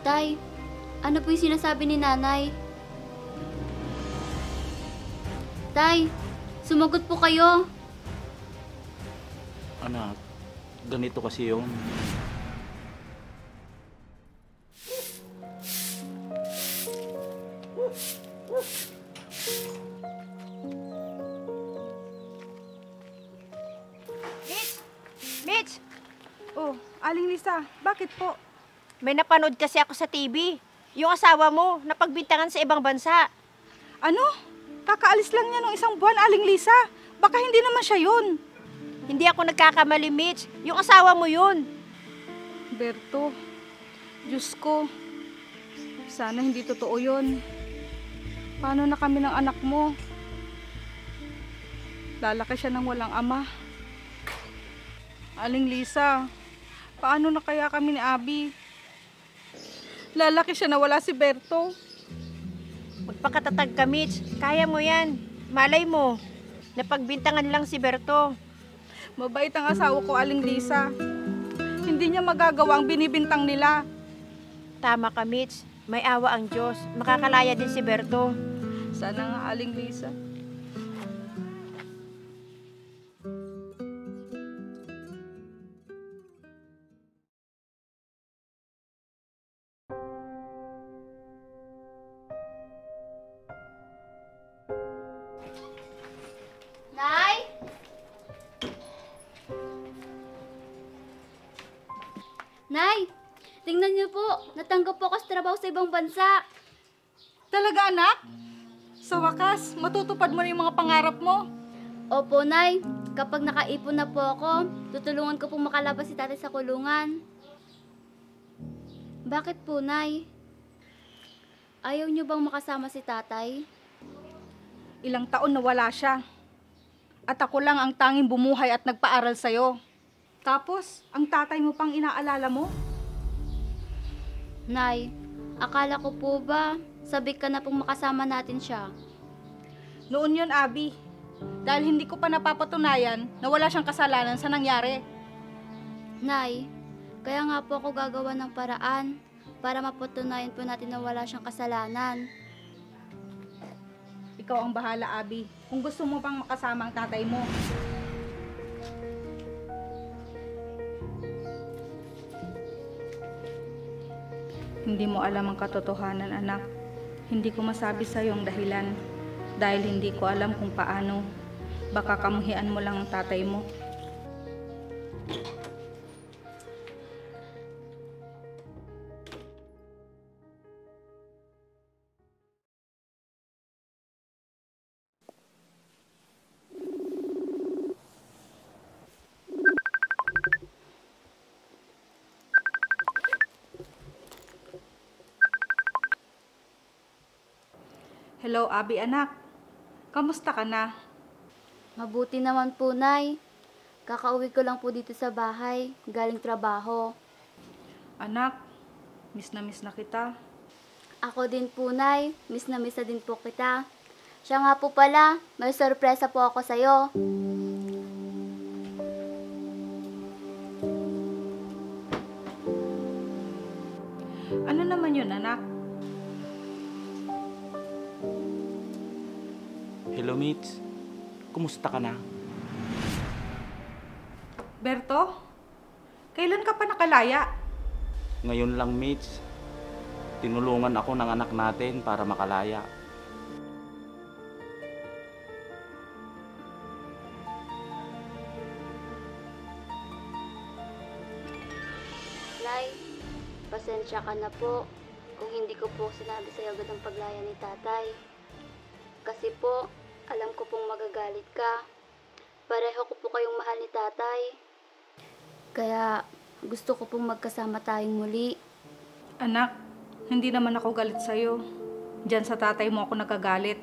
Tay, ano po yung sinasabi ni nanay? Tay, sumagot po kayo. Anak, ganito kasi yun. Mitch! Mitch! Oh, Aling Lisa, bakit po? May napanood kasi ako sa TV. Yung asawa mo, napagbintangan sa ibang bansa. Ano? Kakaalis lang niya nung isang buwan, Aling Lisa. Baka hindi naman siya yun. Hindi ako nagkakamali, Mitch. Yung asawa mo yun. Berto, Diyos ko. Sana hindi totoo yun. Paano na kami ng anak mo? Lalaki siya ng walang ama. Aling Lisa, paano na kaya kami ni Abby? Lalaki siya na wala si Berto. Magpakatatag ka, Mitch. Kaya mo yan. Malay mo. Napagbintangan lang si Berto. Mabait ang asawa ko, Aling Lisa. Hindi niya magagawa ang binibintang nila. Tama ka, Mitch. May awa ang Diyos. Makakalaya din si Berto. Sana nga, Aling Lisa. Nay? Nay, tingnan niyo po. Natanggap po ako sa trabaho sa ibang bansa. Talaga, anak? Sa wakas, matutupad mo na yung mga pangarap mo. Opo, Nay. Kapag nakaipon na po ako, tutulungan ko pong makalabas si tatay sa kulungan. Bakit po, Nay? Ayaw niyo bang makasama si tatay? Ilang taon na wala siya. At ako lang ang tanging bumuhay at nagpaaral sa'yo. Tapos, ang tatay mo pang inaalala mo? Nay, akala ko po ba sabik ka na pong makasama natin siya? Noon yun, Abby. Dahil hindi ko pa napapatunayan na wala siyang kasalanan sa nangyari. Nay, kaya nga po ako gagawa ng paraan para mapatunayan po natin na wala siyang kasalanan. Ikaw ang bahala, Abby. Kung gusto mo pang makasama ang tatay mo. Hindi mo alam ang katotohanan, anak. Hindi ko masabi sa iyo ang dahilan. Dahil hindi ko alam kung paano. Baka kamuhian mo lang ang tatay mo. Hello, Abby anak. Kamusta ka na? Mabuti naman po, Nay. Kakauwi ko lang po dito sa bahay, galing trabaho. Anak, miss na kita. Ako din po, Nay. Miss na din po kita. Siya nga po pala, may sorpresa po ako sa'yo. Ano naman yun, anak? Hello, Mitch. Kumusta ka na? Berto, kailan ka pa nakalaya? Ngayon lang, Mitch. Tinulungan ako ng anak natin para makalaya. Nay, pasensya ka na po kung hindi ko po sinabi sa'yo agad ang paglaya ni tatay. Kasi po, alam ko pong magagalit ka. Pareho ko po kayong mahal ni tatay. Kaya gusto ko pong magkasama tayong muli. Anak, hindi naman ako galit sa'yo. Diyan sa tatay mo ako nagagalit.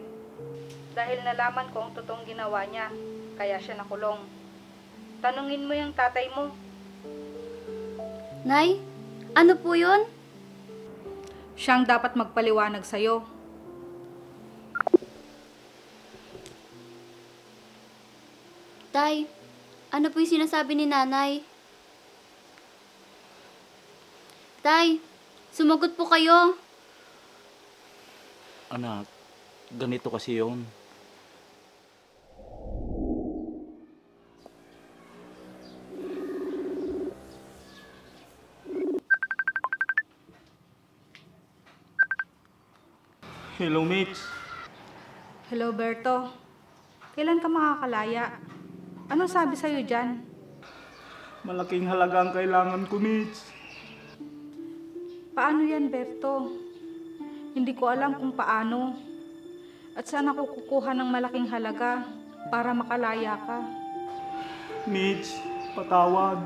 Dahil nalaman ko ang totoong ginawa niya, kaya siya nakulong. Tanungin mo yung tatay mo. Nay, ano po yun? Siyang dapat magpaliwanag sa'yo. Tay, ano po yung sinasabi ni nanay? Tay, Sumagot po kayo. Anak, ganito kasi yun. Hello, Mitch. Hello, Berto. Kailan ka makakalaya? Anong sabi sa'yo dyan? Malaking halaga ang kailangan ko, Mitch. Paano yan, Berto? Hindi ko alam kung paano. At saan ako kukuha ng malaking halaga para makalaya ka? Mitch, patawad.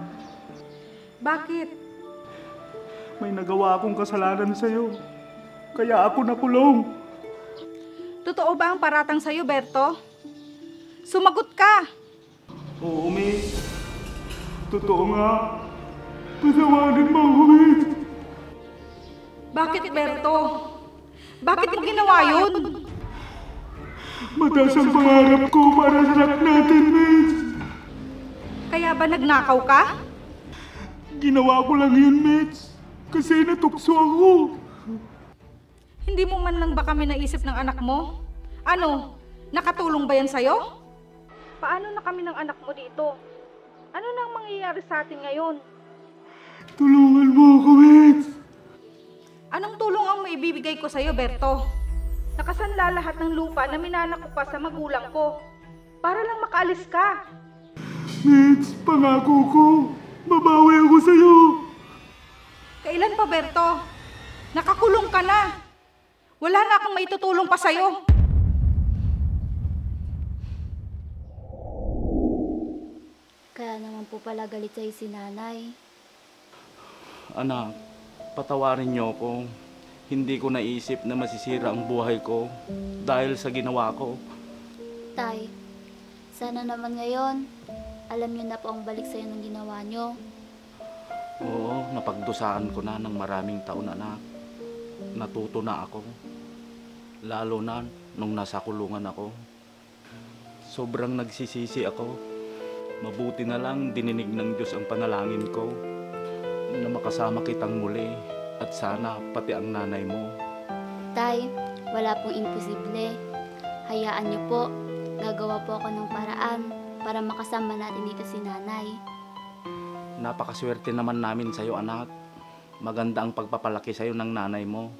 Bakit? May nagawa akong kasalanan sa'yo. Kaya ako nakulong. Totoo ba ang paratang sa'yo, Berto? Sumagot ka! Oo, Mitch. Totoo nga. Patawarin mo ako, Mitch. Bakit, Berto? Bakit mo ginawa yun? Mataas ang pangarap ko para sa anak natin, Mitch. Kaya ba nagnakaw ka? Ginawa ko lang yun, Mitch. Kasi natukso ako. Hindi mo man lang ba kami naisip ng anak mo? Ano? Nakatulong ba yan sa'yo? Paano na kami ng anak mo dito? Ano nang mangyayari sa atin ngayon? Tulungan mo ako, Mitch. Anong tulong ang maibibigay ko sa'yo, Berto? Nakasanla lahat ng lupa na minanak ko pa sa magulang ko. Para lang makaalis ka. Mitch, pangako ko. Babawi ako sa'yo. Kailan pa, Berto? Nakakulong ka na. Wala na akong maitutulong pa sa'yo. Kaya naman po pala galit sa'yo si nanay. Anak, patawarin niyo ako. Hindi ko naisip na masisira ang buhay ko dahil sa ginawa ko. Tay, sana naman ngayon, alam niyo na po ang balik sa'yo ng ginawa niyo. Oo, napagdusaan ko na ng maraming taon, anak. Natuto na ako. Lalo na nung nasa kulungan ako. Sobrang nagsisisi ako. Mabuti na lang dininig ng Diyos ang panalangin ko na makasama kitang muli at sana pati ang nanay mo. Tay, wala pong imposible. Hayaan niyo po, gagawa po ako ng paraan para makasama natin dito si nanay. Napakaswerte naman namin sa'yo, anak. Maganda ang pagpapalaki sa'yo ng nanay mo.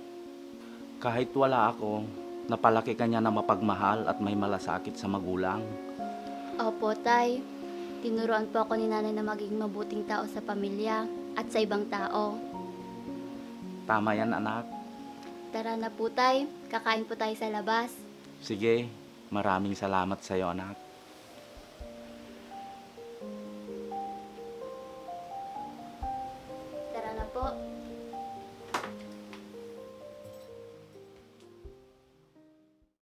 Kahit wala ako, napalaki ka niya na mapagmahal at may malasakit sa magulang. Opo, Tay. Tinuruan po ako ni nanay na maging mabuting tao sa pamilya at sa ibang tao. Tama yan, anak. Tara na po, Tay. Kakain po tayo sa labas. Sige, maraming salamat sa'yo, anak. Tara na po.